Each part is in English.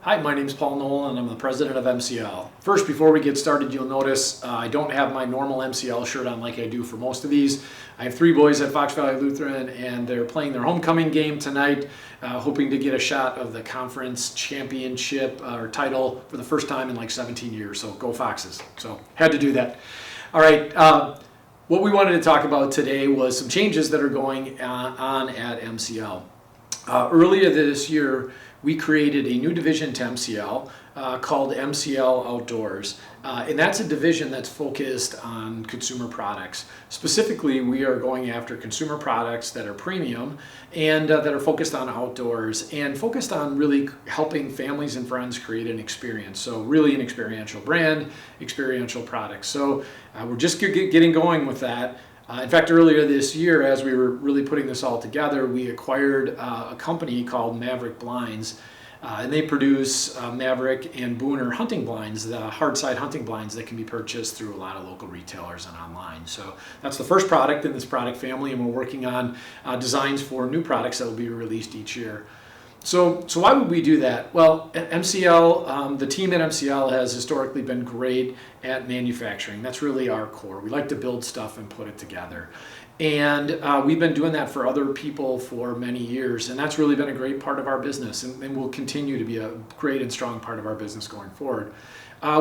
Hi, my name is Paul Nolan and I'm the president of MCL. First, before we get started, you'll notice I don't have my normal MCL shirt on like I do for most of these. I have three boys at Fox Valley Lutheran and they're playing their homecoming game tonight, hoping to get a shot of the conference championship or title for the first time in like 17 years. So go Foxes. So had to do that. All right. What we wanted to talk about today was some changes that are going on at MCL. Earlier this year, we created a new division to MCL called MCL Outdoors. And that's a division that's focused on consumer products. Specifically, we are going after consumer products that are premium and that are focused on outdoors and focused on really helping families and friends create an experience. So really an experiential brand, experiential products. So we're just getting going with that. In fact, earlier this year, as we were really putting this all together, we acquired a company called Maverick Blinds, and they produce Maverick and Booner hunting blinds, the hard side hunting blinds that can be purchased through a lot of local retailers and online. So that's the first product in this product family, and we're working on designs for new products that will be released each year. So why would we do that? Well, at MCL, the team at MCL has historically been great at manufacturing. That's really our core. We like to build stuff and put it together. And we've been doing that for other people for many years, and that's really been a great part of our business and will continue to be a great and strong part of our business going forward.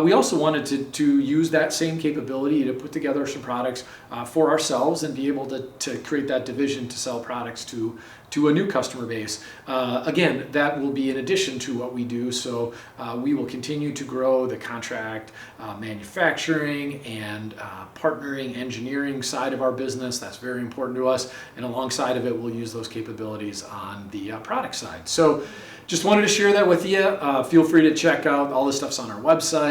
We also wanted to use that same capability to put together some products for ourselves and be able to create that division to sell products to a new customer base. Again, that will be in addition to what we do, so we will continue to grow the contract manufacturing and partnering engineering side of our business. That's very important to us, and alongside of it, we'll use those capabilities on the product side. So just wanted to share that with you. Feel free to check out all this stuff's on our website.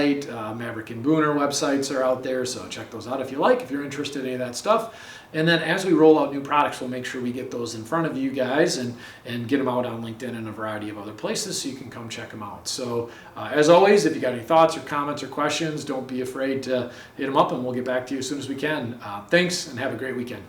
Maverick and Booner websites are out there, so check those out if you like, if you're interested in any of that stuff. And then as we roll out new products, we'll make sure we get those in front of you guys and get them out on LinkedIn and a variety of other places so you can come check them out. So as always, if you got any thoughts or comments or questions, don't be afraid to hit them up and we'll get back to you as soon as we can. Thanks and have a great weekend.